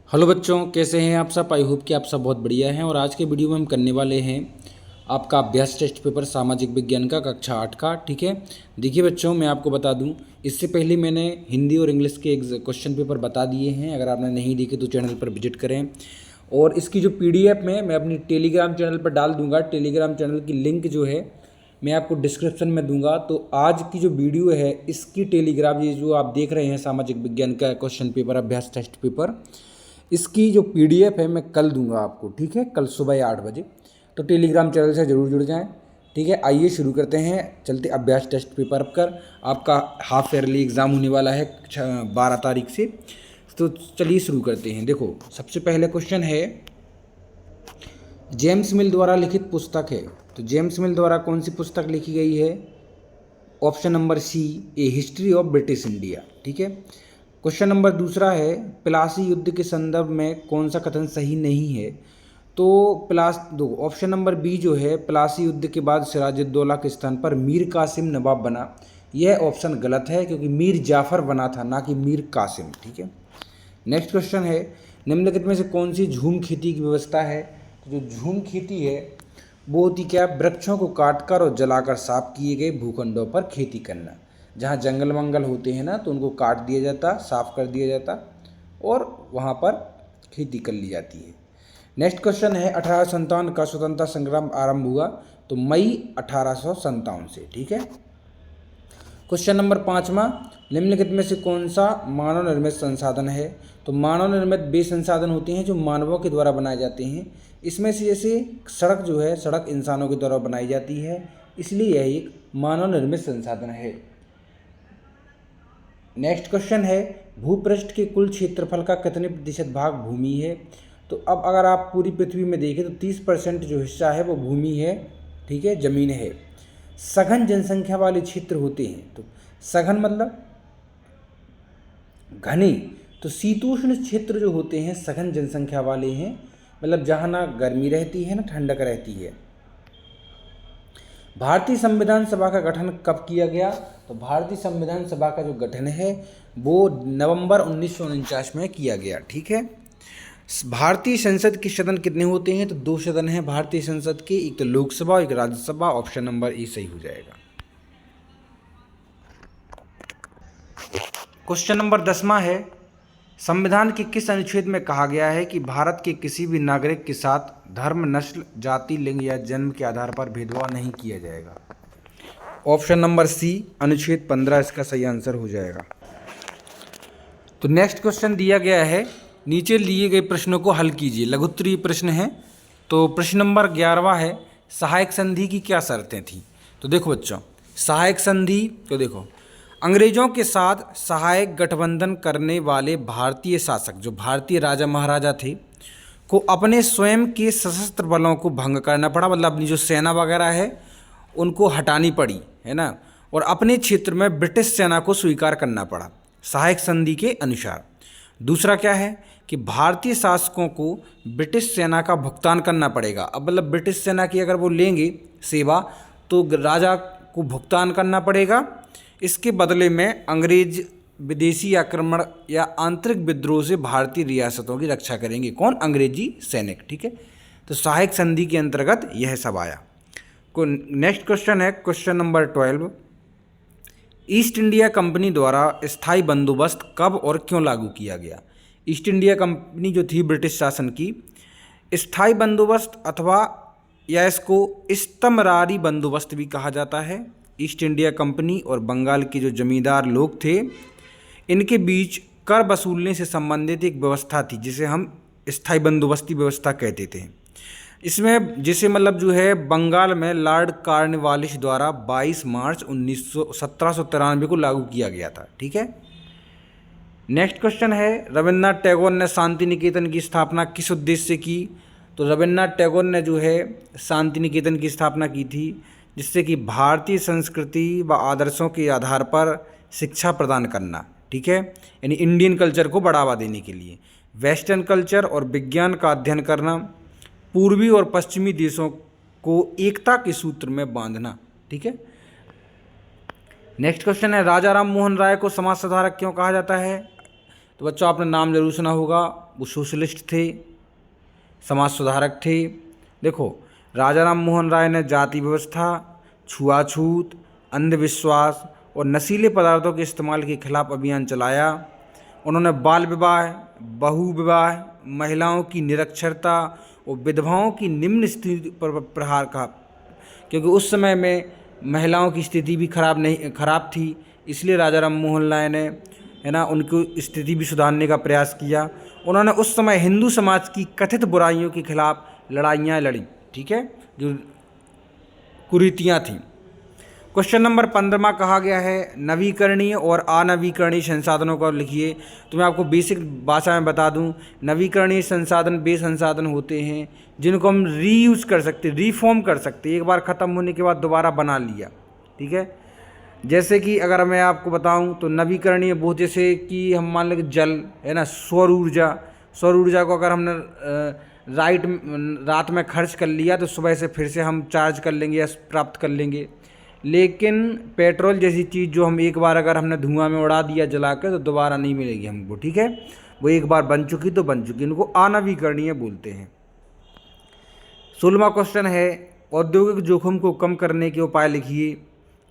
Hello बच्चों, कैसे हैं आप सब। आई होप कि आप सब बहुत बढ़िया हैं। और आज के वीडियो में हम करने वाले हैं आपका अभ्यास टेस्ट पेपर सामाजिक विज्ञान का कक्षा 8 का। ठीक है, देखिए बच्चों, मैं आपको बता दूं, इससे पहले मैंने हिंदी और इंग्लिश के क्वेश्चन पेपर बता दिए हैं। अगर आपने नहीं देखे तो चैनल पर विजिट करें। और इसकी जो PDF में मैं अपनी टेलीग्राम चैनल पर डाल दूँगा। टेलीग्राम चैनल की लिंक जो है मैं आपको डिस्क्रिप्शन में दूंगा। तो आज की जो वीडियो है इसकी टेलीग्राम, ये जो आप देख रहे हैं सामाजिक विज्ञान का क्वेश्चन पेपर अभ्यास टेस्ट पेपर, इसकी जो PDF है मैं कल दूंगा आपको। ठीक है, कल सुबह 8 बजे। तो टेलीग्राम चैनल से ज़रूर जुड़ जाएं। ठीक है, आइए शुरू करते हैं। चलते अभ्यास टेस्ट पेपर कर आपका हाफ ईयरली एग्ज़ाम होने वाला है 12 तारीख से। तो चलिए शुरू करते हैं। देखो, सबसे पहले क्वेश्चन है, जेम्स मिल द्वारा लिखित पुस्तक है। तो जेम्स मिल द्वारा कौन सी पुस्तक लिखी गई है? Option number C, a history of British India. ठीक है। क्वेश्चन नंबर दूसरा है, प्लासी युद्ध के संदर्भ में कौन सा कथन सही नहीं है? तो ऑप्शन नंबर बी जो है, प्लासी युद्ध के बाद सिराजुद्दौला के स्थान पर मीर कासिम नवाब बना, यह ऑप्शन गलत है, क्योंकि मीर जाफर बना था, ना कि मीर कासिम। ठीक है। नेक्स्ट क्वेश्चन है, निम्नलिखित में से कौन सी झूम खेती की व्यवस्था है? तो जो झूम खेती है वो होती क्या? वृक्षों को काटकर और जलाकर साफ किए गए भूखंडों पर खेती करना। जहाँ जंगल मंगल होते हैं ना, तो उनको काट दिया जाता, साफ कर दिया जाता और वहाँ पर खेती कर ली जाती है। नेक्स्ट क्वेश्चन है, 1857 का स्वतंत्रता संग्राम आरंभ हुआ? तो मई 1857 से। ठीक है। क्वेश्चन नंबर 5वां, निम्नलिखित में से कौन सा मानव निर्मित संसाधन है? तो मानव निर्मित वे संसाधन होते हैं जो मानवों के द्वारा बनाए जाते हैं। इसमें से जैसे सड़क जो है, सड़क इंसानों के द्वारा बनाई जाती है, इसलिए यह एक मानव निर्मित संसाधन है। नेक्स्ट क्वेश्चन है, भूपृष्ठ के कुल क्षेत्रफल का कितने प्रतिशत भाग भूमि है? तो अब अगर आप पूरी पृथ्वी में देखें तो 30% जो हिस्सा है वो भूमि है। ठीक है, जमीन है। सघन जनसंख्या वाले क्षेत्र होते हैं। तो सघन मतलब घने। तो शीतोष्ण क्षेत्र जो होते हैं सघन जनसंख्या वाले हैं, मतलब जहाँ ना गर्मी रहती है ना ठंडक रहती है। भारतीय संविधान सभा का गठन कब किया गया? तो भारतीय संविधान सभा का जो गठन है वो नवंबर 1949 में किया गया। ठीक है। भारतीय संसद के सदन कितने होते हैं? तो 2 सदन हैं भारतीय संसद के, एक तो लोकसभा और एक राज्यसभा। ऑप्शन नंबर ए सही हो जाएगा। क्वेश्चन नंबर 10वां है, संविधान के किस अनुच्छेद में कहा गया है कि भारत के किसी भी नागरिक के साथ धर्म, नस्ल, जाति, लिंग या जन्म के आधार पर भेदभाव नहीं किया जाएगा? ऑप्शन नंबर सी, अनुच्छेद 15 इसका सही आंसर हो जाएगा। तो नेक्स्ट क्वेश्चन दिया गया है, नीचे लिए गए प्रश्नों को हल कीजिए। लघु उत्तरीय प्रश्न है। तो प्रश्न नंबर 11वां है, सहायक संधि की क्या शर्तें थीं? तो देखो बच्चों, सहायक संधि तो देखो, अंग्रेजों के साथ सहायक गठबंधन करने वाले भारतीय शासक, जो भारतीय राजा महाराजा थे, को अपने स्वयं के सशस्त्र बलों को भंग करना पड़ा। मतलब अपनी जो सेना वगैरह है उनको हटानी पड़ी, है ना। और अपने क्षेत्र में ब्रिटिश सेना को स्वीकार करना पड़ा सहायक संधि के अनुसार। दूसरा क्या है कि भारतीय शासकों को ब्रिटिश सेना का भुगतान करना पड़ेगा। अब मतलब ब्रिटिश सेना की अगर वो लेंगे सेवा तो राजा को भुगतान करना पड़ेगा। इसके बदले में अंग्रेज विदेशी आक्रमण या आंतरिक विद्रोह से भारतीय रियासतों की रक्षा करेंगे। कौन? अंग्रेजी सैनिक। ठीक है। तो सहायक संधि के अंतर्गत यह सब आया। को नेक्स्ट क्वेश्चन है, question number 12, east India company द्वारा स्थायी बंदोबस्त कब और क्यों लागू किया गया? ईस्ट इंडिया कंपनी जो थी ब्रिटिश शासन की, स्थायी बंदोबस्त अथवा या इसको इस्तमरारी बंदोबस्त भी कहा जाता है। ईस्ट इंडिया कंपनी और बंगाल के जो जमींदार लोग थे, इनके बीच कर वसूलने से संबंधित एक व्यवस्था थी जिसे हम स्थायी बंदोबस्ती व्यवस्था कहते थे। इसमें जिसे मतलब जो है बंगाल में लॉर्ड कॉर्नवालिस द्वारा 22 मार्च 1793 को लागू किया गया था। ठीक है। नेक्स्ट क्वेश्चन है, रविन्द्रनाथ टैगोर ने शांति निकेतन की स्थापना किस उद्देश्य से की? तो रविन्द्रनाथ टैगोर ने जो है शांति निकेतन की स्थापना की थी जिससे कि भारतीय संस्कृति व आदर्शों के आधार पर शिक्षा प्रदान करना। ठीक है, यानी इंडियन कल्चर को बढ़ावा देने के लिए वेस्टर्न कल्चर और विज्ञान का अध्ययन करना, पूर्वी और पश्चिमी देशों को एकता के सूत्र में बांधना। ठीक है। नेक्स्ट क्वेश्चन है, राजा राम मोहन राय को समाज सुधारक क्यों कहा जाता है? तो बच्चों आपने नाम जरूर सुना होगा, वो सोशलिस्ट थे, समाज सुधारक थे। देखो, राजा राम मोहन राय ने जाति व्यवस्था, छुआछूत, अंधविश्वास और नशीले पदार्थों के इस्तेमाल के खिलाफ अभियान चलाया। उन्होंने बाल विवाह, बहु विवाह, महिलाओं की निरक्षरता और विधवाओं की निम्न स्थिति पर प्रहार कहा, क्योंकि उस समय में महिलाओं की स्थिति भी खराब थी। इसलिए राजा राम मोहन राय ने, है ना, उनकी स्थिति भी सुधारने का प्रयास किया। उन्होंने उस समय हिंदू समाज की कथित बुराइयों के खिलाफ लड़ाइयाँ लड़ी, ठीक है, जो कुरीतियाँ थीं। क्वेश्चन नंबर 15 कहा गया है नवीकरणीय और अनवीकरणीय संसाधनों को लिखिए। तो मैं आपको बेसिक भाषा में बता दूं, नवीकरणीय संसाधन वे संसाधन होते हैं जिनको हम रीयूज कर सकते, रिफॉर्म कर सकते, एक बार ख़त्म होने के बाद दोबारा बना लिया, ठीक है। जैसे कि अगर मैं आपको बताऊं तो नवीकरणीय वो, जैसे कि हम मान लें जल, है ना, सौर ऊर्जा को अगर हमने रात में खर्च कर लिया तो सुबह से फिर से हम चार्ज कर लेंगे या प्राप्त कर लेंगे। लेकिन पेट्रोल जैसी चीज़ जो हम एक बार अगर हमने धुआं में उड़ा दिया जला कर तो दोबारा नहीं मिलेगी हमको, ठीक है। वो एक बार बन चुकी तो बन चुकी, इनको अनवीकरणीय बोलते हैं। 16वां क्वेश्चन है औद्योगिक जोखिम को कम करने के उपाय लिखिए।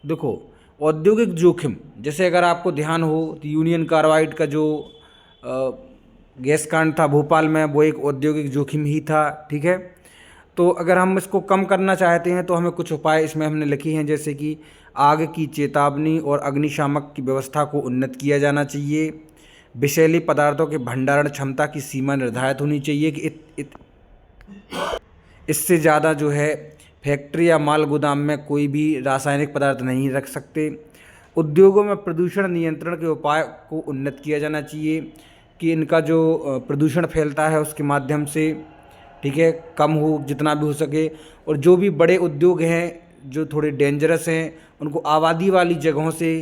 देखो, औद्योगिक जोखिम, जैसे अगर आपको ध्यान हो तो यूनियन कार्बाइड का जो गैस कांड था भोपाल में, वो एक औद्योगिक जोखिम ही था, ठीक है। तो अगर हम इसको कम करना चाहते हैं तो हमें कुछ उपाय इसमें हमने लिखे हैं, जैसे कि आग की चेतावनी और अग्निशामक की व्यवस्था को उन्नत किया जाना चाहिए। विषैले पदार्थों के भंडारण क्षमता की सीमा निर्धारित होनी चाहिए कि इससे ज़्यादा जो है फैक्ट्री या माल गोदाम में कोई भी रासायनिक पदार्थ नहीं रख सकते। उद्योगों में प्रदूषण नियंत्रण के उपाय को उन्नत किया जाना चाहिए कि इनका जो प्रदूषण फैलता है उसके माध्यम से, ठीक है, कम हो जितना भी हो सके। और जो भी बड़े उद्योग हैं जो थोड़े डेंजरस हैं उनको आबादी वाली जगहों से,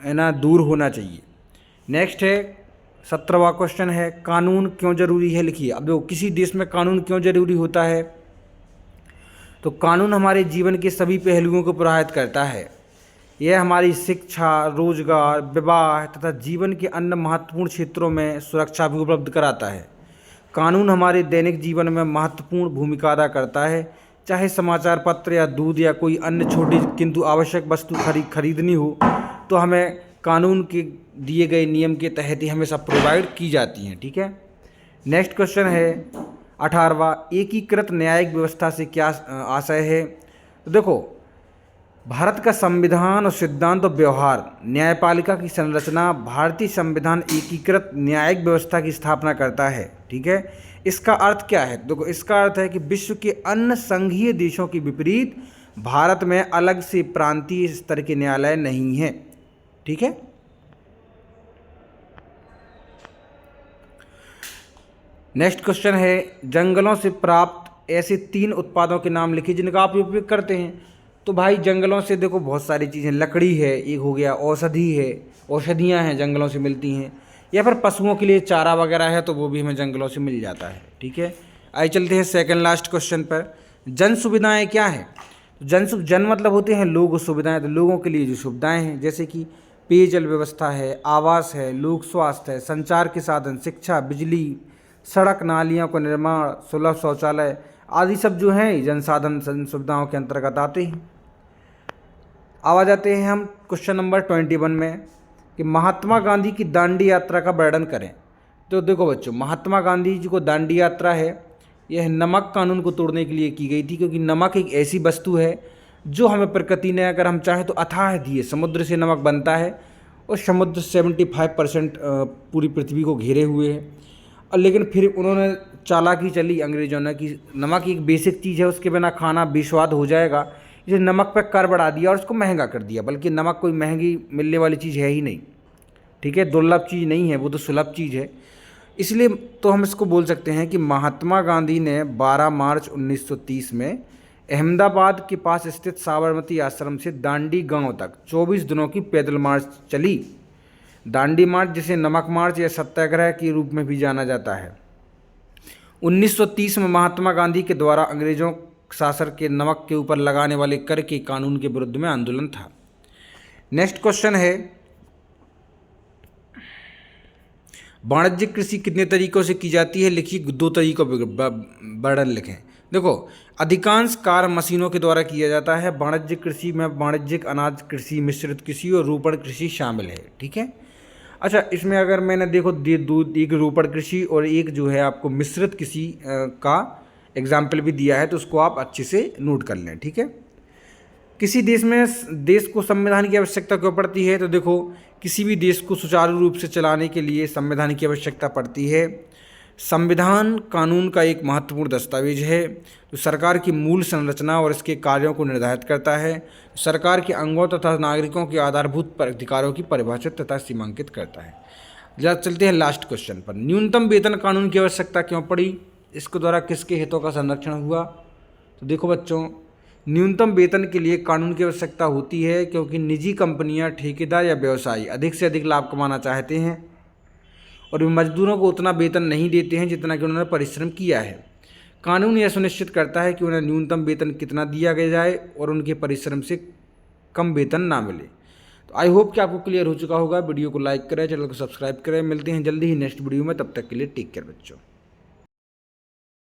है ना, दूर होना चाहिए। नेक्स्ट है 17वां क्वेश्चन है कानून क्यों ज़रूरी है, लिखिए। अब देखो, किसी देश में कानून क्यों ज़रूरी होता है, तो कानून हमारे जीवन के सभी पहलुओं को प्रभावित करता है। यह हमारी शिक्षा, रोजगार, विवाह तथा जीवन के अन्य महत्वपूर्ण क्षेत्रों में सुरक्षा भी उपलब्ध कराता है। कानून हमारे दैनिक जीवन में महत्वपूर्ण भूमिका अदा करता है, चाहे समाचार पत्र या दूध या कोई अन्य छोटी किंतु आवश्यक वस्तु खरीदनी हो तो हमें कानून के दिए गए नियम के तहत ही हमेशा प्रोवाइड की जाती हैं, ठीक है। नेक्स्ट क्वेश्चन है 18वां एकीकृत न्यायिक व्यवस्था से क्या आशय है। तो देखो, भारत का संविधान और सिद्धांत और व्यवहार, न्यायपालिका की संरचना, भारतीय संविधान एकीकृत न्यायिक व्यवस्था की स्थापना करता है, ठीक है। इसका अर्थ क्या है, देखो, इसका अर्थ है कि विश्व के अन्य संघीय देशों के विपरीत भारत में अलग से प्रांतीय स्तर के न्यायालय नहीं है, ठीक है। नेक्स्ट क्वेश्चन है जंगलों से प्राप्त ऐसे 3 उत्पादों के नाम लिखिए जिनका आप उपयोग करते हैं। तो भाई, जंगलों से देखो बहुत सारी चीज़ें, लकड़ी है एक हो गया, औषधि है, औषधियाँ हैं जंगलों से मिलती हैं, या फिर पशुओं के लिए चारा वगैरह है तो वो भी हमें जंगलों से मिल जाता है, ठीक है। आइए चलते हैं सेकंड लास्ट क्वेश्चन पर। जन सुविधाएँ क्या हैं। जन मतलब होते हैं लोग, सुविधाएँ तो लोगों के लिए जो सुविधाएँ हैं, जैसे कि पेयजल व्यवस्था है, आवास है, लोक स्वास्थ्य है, संचार के साधन, शिक्षा, बिजली, सड़क, नालियों का निर्माण, सुलभ शौचालय आदि सब जो हैं जन साधन सुविधाओं के अंतर्गत आते हैं। अब आ जाते हैं हम क्वेश्चन नंबर 21 में कि महात्मा गांधी की दांडी यात्रा का वर्णन करें। तो देखो बच्चों, महात्मा गांधी जी को दांडी यात्रा है, यह नमक कानून को तोड़ने के लिए की गई थी, क्योंकि नमक एक ऐसी वस्तु है जो हमें प्रकृति ने, अगर हम चाहें तो अथाह दिए, समुद्र से नमक बनता है और समुद्र 75% पूरी पृथ्वी को घेरे हुए है। और लेकिन फिर उन्होंने चालाकी चली अंग्रेजों ने कि नमक एक बेसिक चीज़ है, उसके बिना खाना बेस्वाद हो जाएगा, इसे नमक पर कर बढ़ा दिया और उसको महंगा कर दिया। बल्कि नमक कोई महंगी मिलने वाली चीज़ है ही नहीं, ठीक है, दुर्लभ चीज़ नहीं है, वो तो सुलभ चीज़ है। इसलिए तो हम इसको बोल सकते हैं कि महात्मा गांधी ने 12 मार्च 1930 में अहमदाबाद के पास स्थित साबरमती आश्रम से दांडी गांव तक 24 दिनों की पैदल मार्च चली। दांडी मार्च, जिसे नमक मार्च या सत्याग्रह के रूप में भी जाना जाता है। 1930 में महात्मा गांधी के द्वारा अंग्रेजों शासन के नमक के ऊपर लगाने वाले कर के कानून के विरुद्ध में आंदोलन था। नेक्स्ट क्वेश्चन है वाणिज्यिक कृषि कितने तरीकों से की जाती है, लिखिए 2 तरीकों पर वर्णन लिखें। देखो, अधिकांश कार्य मशीनों के द्वारा किया जाता है। वाणिज्यिक कृषि में वाणिज्यिक अनाज कृषि, मिश्रित कृषि और रोपण कृषि शामिल है, ठीक है। अच्छा, इसमें अगर मैंने देखो एक रोपण कृषि और एक जो है आपको मिश्रित कृषि का एग्जाम्पल भी दिया है, तो उसको आप अच्छे से नोट कर लें, ठीक है। किसी देश को संविधान की आवश्यकता क्यों पड़ती है, तो देखो, किसी भी देश को सुचारू रूप से चलाने के लिए संविधान की आवश्यकता पड़ती है। संविधान कानून का एक महत्वपूर्ण दस्तावेज है जो सरकार की मूल संरचना और इसके कार्यों को निर्धारित करता है। सरकार के अंगों तथा नागरिकों के आधारभूत अधिकारों की परिभाषित तथा सीमांकित करता है। जरा चलते हैं लास्ट क्वेश्चन पर। न्यूनतम वेतन कानून की आवश्यकता क्यों पड़ी, इसके द्वारा किसके हितों का संरक्षण हुआ। तो देखो बच्चों, न्यूनतम वेतन के लिए कानून की आवश्यकता होती है क्योंकि निजी कंपनियां, ठेकेदार या व्यवसायी अधिक से अधिक लाभ कमाना चाहते हैं और वे मजदूरों को उतना वेतन नहीं देते हैं जितना कि उन्होंने परिश्रम किया है। कानून यह सुनिश्चित करता है कि उन्हें न्यूनतम वेतन कितना दिया गया जाए और उनके परिश्रम से कम वेतन ना मिले। तो आई होप कि आपको क्लियर हो चुका होगा। वीडियो को लाइक करें, चैनल को सब्सक्राइब करें। मिलते हैं जल्दी ही नेक्स्ट वीडियो में, तब तक के लिए टेक केयर बच्चों।